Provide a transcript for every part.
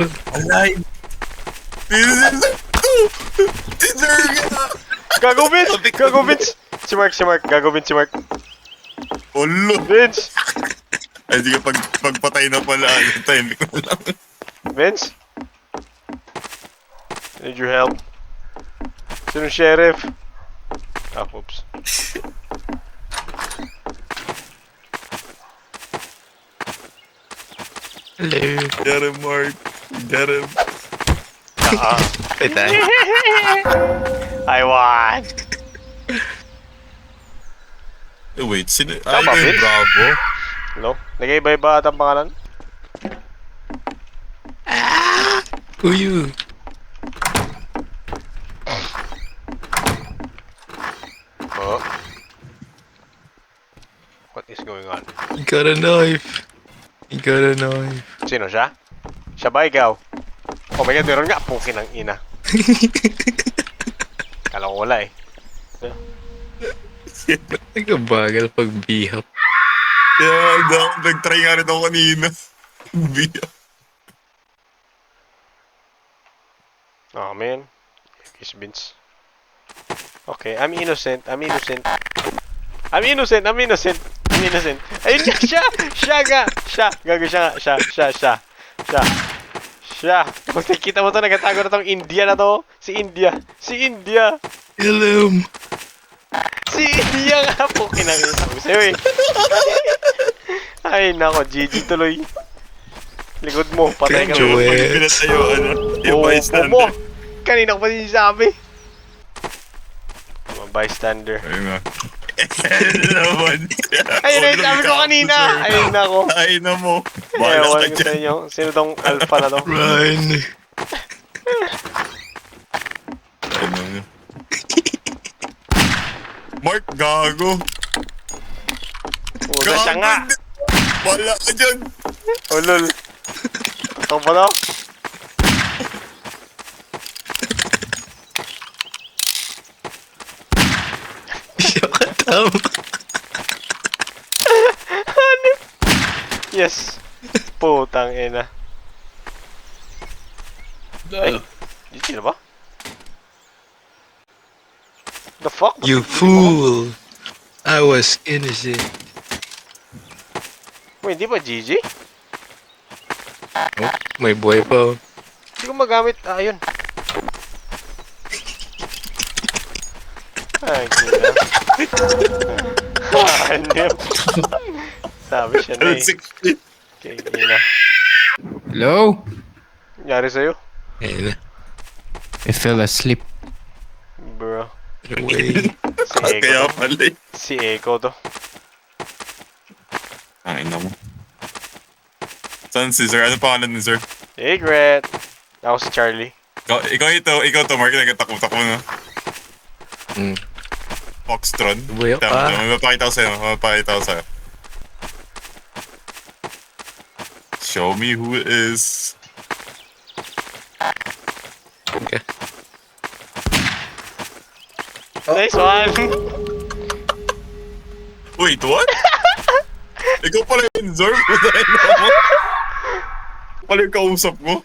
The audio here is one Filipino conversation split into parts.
Alive! Gago, Vince! Gago, Vince! Si Mark, gago, Vince, si Mark. Olo! Vince! Ay, sige, pagpatay na pala, timing ko lang. Vince? Need your help. Sino sheriff? Ah, oops. Hello. Get him, Mark. Get him. Ito. I won! Wait, sino? Tama, Ay, Vince? Bravo. Hello? Nag-iba-iba at ang pangalan? Kuyu. Oh. What is going on? You got a knife. You got a knife. Sino siya? Siya ba ikaw? Oh my god, meron nga. Pukin ng ina. Kala ko wala eh. Nagkabagal pag bihap. Yeah, nag-try nga rin ako kanina. Oh man. Kiss Vince. Okay, I'm innocent. I'm innocent. I'm innocent. I'm innocent. I'm innocent. Ayun nga siya! Siya nga! Siya! Gago siya nga. Siya! Kung nakikita mo to, nagatago na tong India na to. Si India. Kill him. Si India nga! Pukin ang ina. Sabi sa'yo eh. Ay nako, GG tuloy. Likod mo, patay ka Joel. na. Pag pinatayo, yung bystander. Mo! Kanina ko pa din sabi. Mga bystander. Ayun nga. Naman. Ayun na yung sabi ko kanina! Ayun na ako. Ay na mo. Bahala Ewan ka ko sa dyan. inyo. Sino tong alpha na to? Run. Ano? Mark, gago. Puta siya nga! Bahala ka dyan. Oh lol. Ito pa to? Siya ka tama. Yes. Putang ina. Ay, GG na ba? The fuck? You fool. I was innocent. Wait, di ba GG? Oh, may buhay pa. Hindi ko magamit. Ah, yun. Ay, gina. Ano? Sabi siya na eh. Okay, gina. Hello? Nangyari sa'yo? Ayun na. I fell asleep. Bro. Away. Si Eko Kaya to. pala eh. Si Eko to. Ay na mo. Saan si Sir? Ano pangalan ni Sir? Egret. Ako si Charlie. Ikaw to, Mark. Nagtatakbo-takbo na. Hmm. Foxtron. Buhay Tama, pa. may mapakita ko sa'yo. Show me who it is. Okay. Nice one! Wait, what? Ikaw pala yung Zor? Putahin mo. Pala yung kausap mo?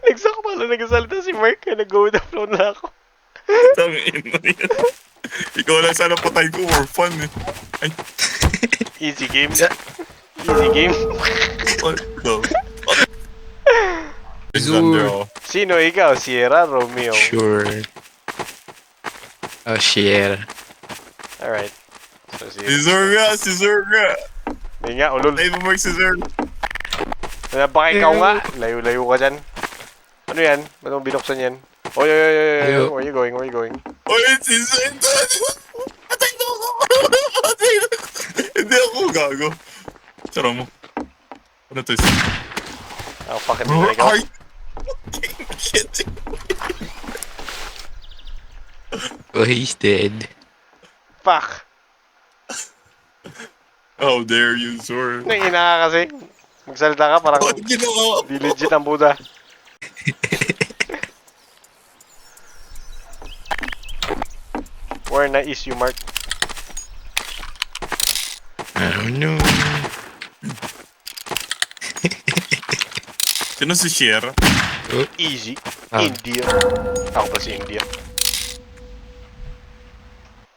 Nagsak pala nagsalita si Mark. Kaya nag-go with the flow na ako. Tangin na yan. Ikaw lang sana patay ko for fun eh. Ay, Easy game. Easy game. what the? Zur. Sino ikaw? Sierra, Romeo. Sure. Oh, shit. Alright. So, Si Zor nga. Hindi nga, ulol. Tayo mo Mark si Zor. Baka ikaw nga. Layo-layo ka dyan. Ano yan? Ba't mo binuksan yan? Oy. Ayo. Where you going? Oy, si Zor. Patay na ako. Hindi ako gago. Sara mo. Ano to? Oh, fuck it. Hindi ikaw. Ay! Shit. Oh, he's dead. Fuck. How dare you, Zor? Nangina ka kasi. Magsalita ka parang Bakit ginawa di legit ang Buddha. Where na is you, Mark? I don't know. Sino si Cher? Easy. Ah. India. Ako pa si India.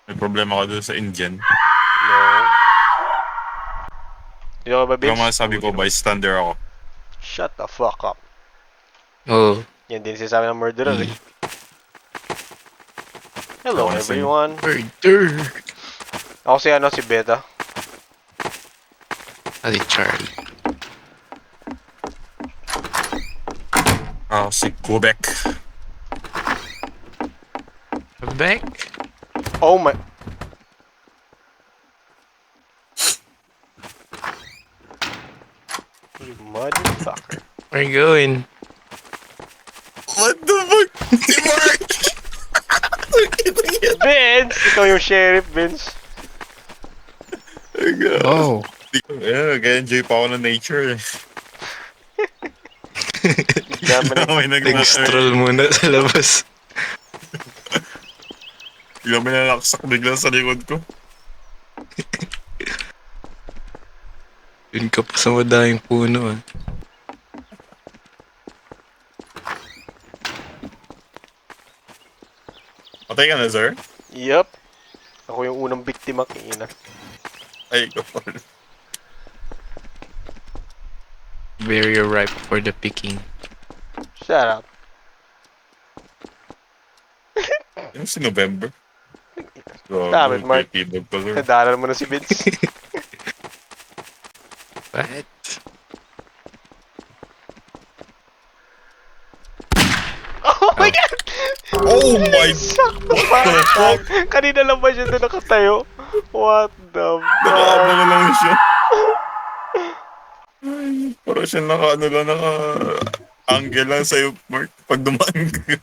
May problema ka doon sa Indian. No. Hindi ako ba, Kaya Vince? masasabi ko, bystander ako. Shut the fuck up. Oh. Yan din sinasabi ng murderer eh. Hello Ako na everyone. Murder. Ako si ano, si Beta. Ali Charlie. Ako si Quebec. Back. Oh my... You motherfucker. Where you going? What the fuck? Si Mark! Vince! Ikaw yung sheriff, Vince. Oh. Yeah, nag-enjoy pa ako ng nature eh. May Nag-stroll muna sa labas. Bigla may nalaksak bigla sa likod ko. Yun ka pa sa madaming puno ah. Patay ka na, sir? Yup. Ako yung unang biktima, kina. Ay, ikaw. Very ripe for the picking. Shut up. Yung si November. So, Damn it, Mark. Keyboard ko, sir. Nadalan mo na si Vince. What? Oh my god! Oh my... Sakto What pa! the fuck? Kanina lang ba siya doon nakatayo? What the fuck? Nakaabangan lang siya. Ay, parang siya naka-angle lang sa'yo, Mark. Pag dumaan ka.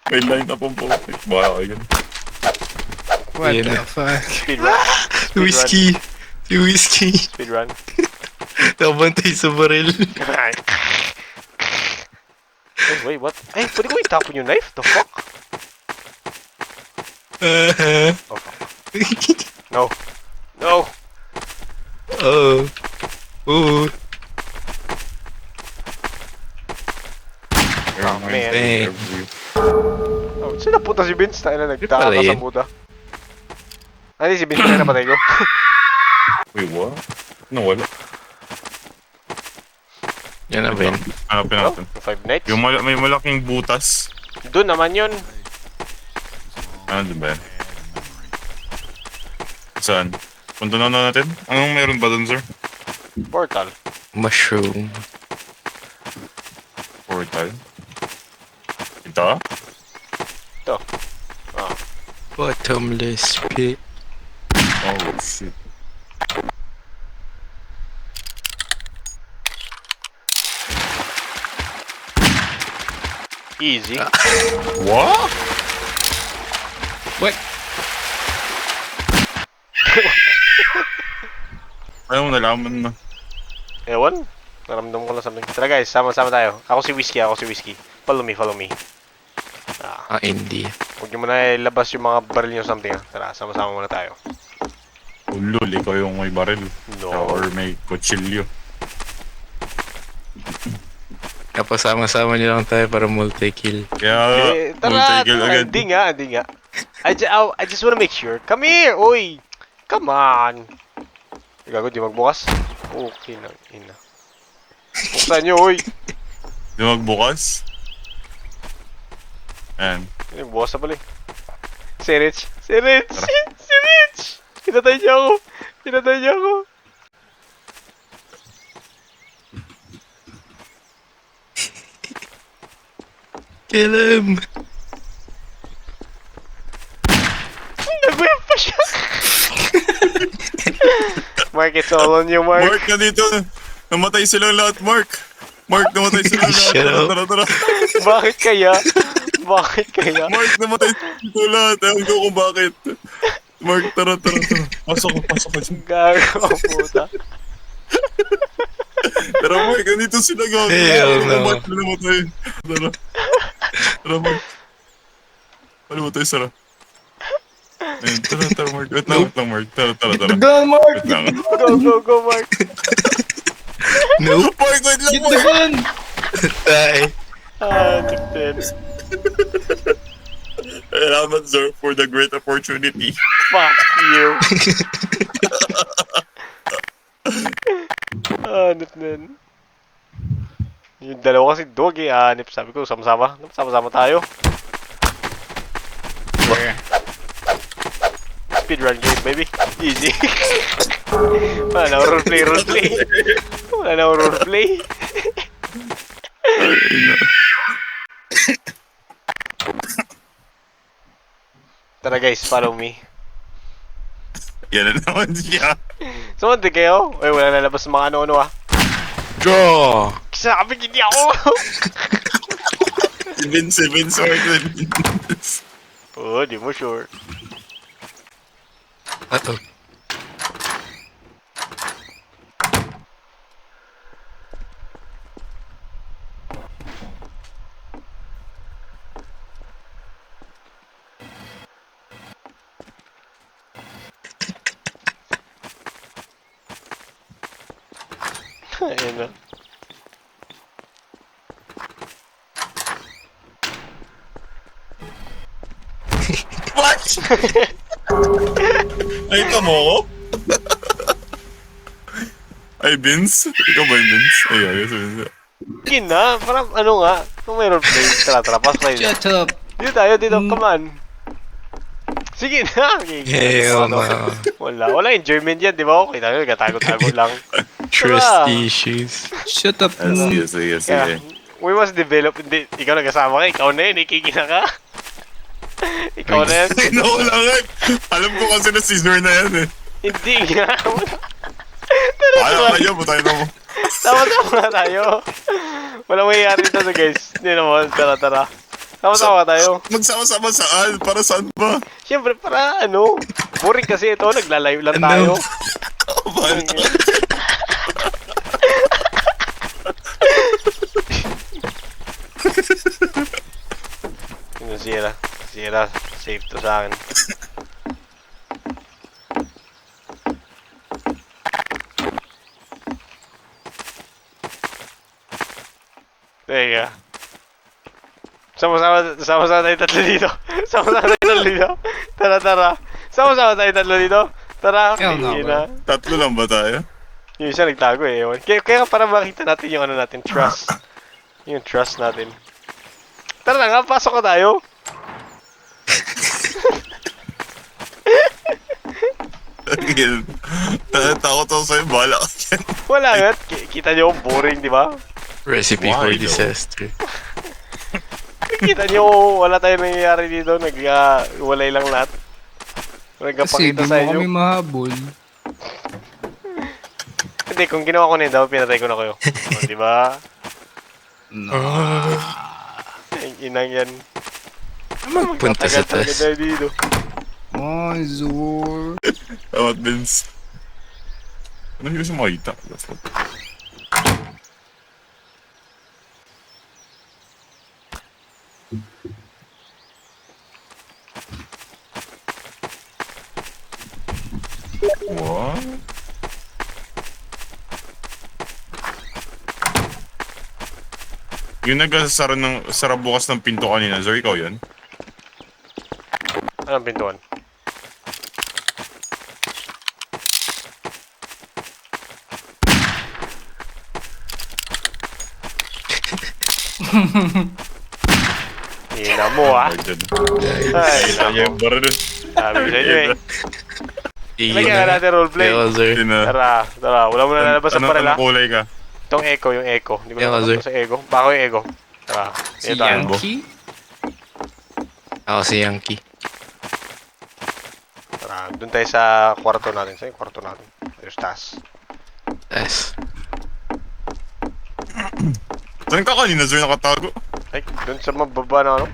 May line up ang putik. Baka kayo yun. What Yeah. the fuck? Speedrun. Whiskey! Si Whiskey! Speedrun. Nabantay sa baril. Oh, wait, what? Ay, pwede ko itapon yung knife? The fuck? Oh, fuck. No. No! Oh. Ooh. Oh, man. Dang. Oh, sino napunta si Vince? Tayo na nagtaka pala ka sa yun. muda. Ano si Vince na napatay ko? Wait, what? Nawala. Yan na, Ben. Hanapin Oh, natin. yung Five Nights? Yung may malaking butas. Doon naman yun. Ano din ba yan? Saan? Punta na natin? Anong meron ba dun, sir? Portal. Mushroom. Portal? Ito? Ito. Ah. Bottomless pit. Oh, shit. Easy. What? What? Ayaw mo nalaman na. Ewan. Naramdam ko lang something. Tara guys, sama-sama tayo. Ako si Whiskey. Follow me. Ah, hindi. Huwag nyo muna ilabas yung mga baril nyo something. Tara, sama-sama muna tayo. Ulol, ikaw yung may baril. No. Or may kutsilyo. Kapasama-sama niyo lang tayo para multi-kill. Kaya, Tara, multi-kill tara. agad. Hindi nga. I just wanna make sure. Come here, oy! Come on! Gago, di magbukas? Okay lang, ina. Buksan nyo, oy! Di magbukas? Ayan. Bukas na pala eh. Si Rich! Pinatay niya ako! Kill him! Nag-whip pa siya! Mark, it's all on you, Mark. Mark, nandito. Namatay silang lahat, Mark. Namatay silang lahat. Shut up. Tara. Bakit kaya? Mark, namatay silang lahat. Ewan ko kung bakit. Mark, tara. Pasok ka dyan. Gago ang puta. Tara, Mark, nandito sila gago. Hell no. Mark, namatay. Tara, Mark. Namatay sila. Ayun, tara, Mark. Wait lang, Mark. Tara. Go, Mark! Wait lang. Go, Mark. Nope. Mark, wait lang, Get the Mark. gun! Die. Tipid. Salamat, sir, for the great opportunity. Fuck you. Tipid. Yung dalawa kasi dog eh, anip. Sabi ko, sama-sama. Sama-sama tayo. Speedrun game, baby. Easy. Wala na roleplay. Wala na roleplay. Tara guys, follow me. Yan na naman siya. Sumunod kayo? Uy, wala nalabas ng mga ano-ano ah. Draw. Sabi, hindi ako! Si Vince, Mark. Oo, di mo sure. Uh-oh. Ayun na. What? Ay, ito mo ako? Ay, Vince? Ikaw ba yung Vince? Ay, ayos, Vince. Sige na, parang ano nga. Kung may roleplay, tara, pasok tayo. Shut up! Dito tayo, come on. Sige na! Hell Ano? no. Wala enjoyment yan, di ba? Okay tayo, gatago-tago lang. Trust issues. Shut up! Sige. Kaya, we must develop, hindi, ikaw nagkasama ka, ikaw na yun, ikikina ka. Ikaw na yan. Ay, naku lang eh. Alam ko kasi na scissor na yan eh. Hindi nga. Ayaw, butay na mo. Tama-tama nga tayo. Walang mayayari dito sa guys. Hindi naman, tara. Tama-tama tayo. Magsama-sama saan? Para saan ba? Siyempre, para ano, boring kasi ito, naglalayo lang Ano? tayo. Kapal. Yung sira, safe to sa akin. Teka. Sama-sama tayo tatlo dito. Sama-sama tayo tatlo dito. Tara. Sama-sama tayo tatlo dito. Tara, Hell no, sige na. Tatlo lang ba tayo? Yung isa nagtago eh. Ewan. Kaya para makita natin yung ano natin, trust. Yung trust natin. Tara na nga, pasok ka tayo. Again. Takot ako sa'yo, bahala ka dyan. Wala nga. Kita nyo, boring, di ba? Recipe Why for though? disaster. Kita nyo, wala tayong nangyayari dito. Walay lang lahat. Kasi Nagkapakita di sa mo kami inyo. mahabol. Hindi, kung ginawa ko na yun daw, pinatay ko na kayo. O, di ba? No. Ang inang yan. Punta sa Tagal taas. tayo dito. Bonjour. Tawat, Vince. Ano yung gusto makita? That's what. What? Yung sara bukas ng pinto kanina, Zor, ikaw yun? Anong pintuan? Hina mo ah. Ay, Ay, nako. baril. Sabi ko sa inyo eh. Lagyan nga natin roleplay. Yeah, sir. Tara. Wala mo na lalabas sa parela. Anong kulay ka? Itong echo, yung echo. Hindi ko Yeah, na sir. sa echo. Bako yung echo. Tara. Si Ito tayo. Yankee? Ako si Yankee. Tara. Doon tayo sa kwarto natin. Sa yung kwarto natin. Yung taas. Yes. Saan ka kanina, Zor, nakatago? Ay, doon sa mababa na ano.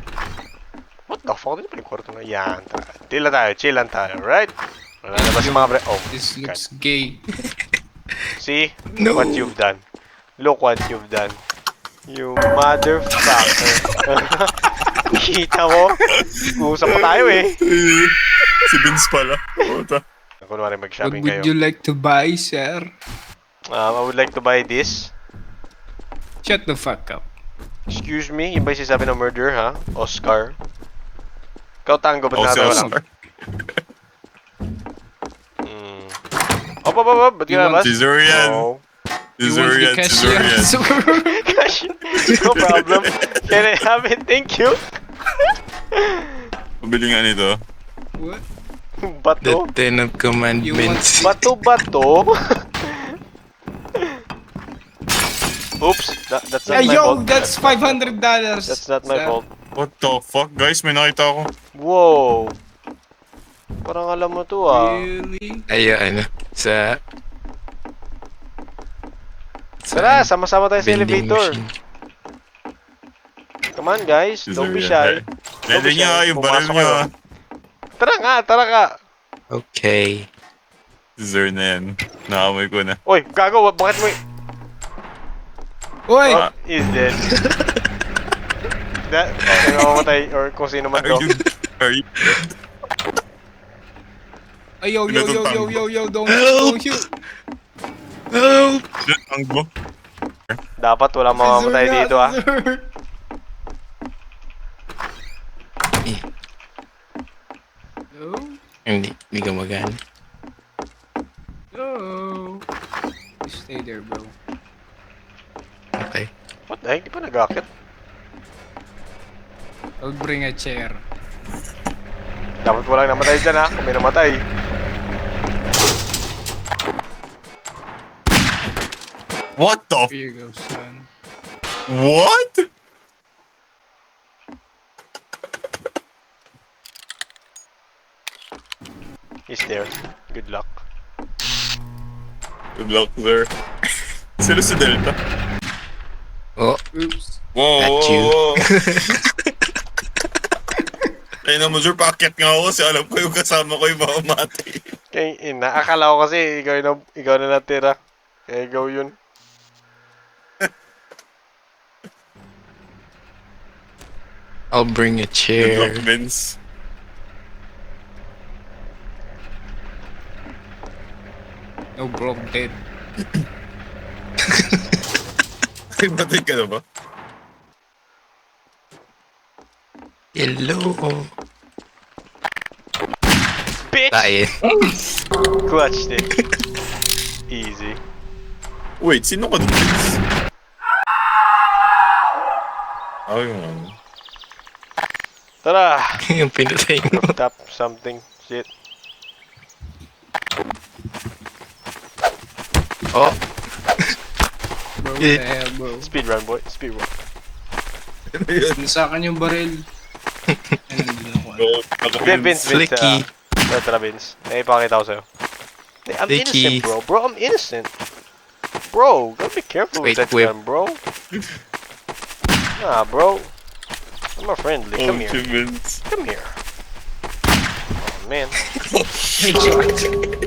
What the fuck? Dito pa yung kwarto na. Yan. Tara. Chill lang tayo. Right? Wala na ba si mga pre... Oh, This God. looks gay. See? No. What you've done. Look what you've done. You motherfucker. Kita mo? Usap pa tayo eh. Si Vince pala. Puta. Kunwari What mag-shopping would kayo. you like to buy, sir? I would like to buy this. Shut the fuck up. Excuse me, yung ba yung sinasabi ng murder, ha? Oscar. Ikaw, Tango, ba't Oh, si nakatawa lang? Oscar. Op, ba't You want ginabas? Si Zurian. No. Si You want the Zurian, si cashier? Zurian. Gosh, no problem. Can I have it? Thank you. Pabili nga nito. What? The Bato? Ten of Commandments. Bato? Oops, that's not Hey, my yo, fault. that's $500. That's not my fault. What the fuck, guys? May nakita ako. Whoa. Parang alam mo to, ah. Really? Ay, ano, sa... Tara, sama-sama tayo sa vending elevator. machine. Come on, guys. Si Don't be Zurian. shy. Ready niya, yung baril Pumasok niya. kayo. Tara ka. Okay. Si Zurian na yan. Naamoy ko na. Oy, gago, bakit mo Uy! Ah. is dead. Namamatay, or kung sino man to. Are you? Ay, yo, don't shoot. Help! Ang go. Dapat walang mamamatay dito, ah. No? Hindi ka magana. No. Stay there, bro. Okay. What the heck? Di pa nag-akit? I'll bring a chair. Dapat walang namatay dyan, ha? Kung may namatay. What the? Here you go, son. What? He's there. Good luck. Good luck, sir. Sino si Delta? Oh, Oops. Wow, Got you. Ay na mo, sir, packet nga ako kasi alam ko yung kasama ko yung mamamatay. Kaya akala ko kasi ikaw na natira. Kaya ikaw yun. I'll bring a Good chair. luck, Vince. No, bro, I'm dead. Ay, batay ka na ba? Hello. Bitch! Tayo. Clutched it. Easy. Wait, sino ka dun, Vince? Ako yung ano. Tara! Yung pinatay mo. Tap something. Shit. Oh, Bro, what Yeah. the hell, bro? Speedrun, boy. Speedrun. Ano yun? Sa akin yung baril. Ayun, nandun ako. Then, Vince, Flicky. Tara, Vince. May ipakita ko sa'yo. Hey, I'm Flicky. innocent, bro. Bro, I'm innocent. Bro, gotta be careful with Wait, that whip. gun, bro. Nah, bro. I'm a friendly. Oh, Come si here. Vince. Come here. Oh, man. Headshot.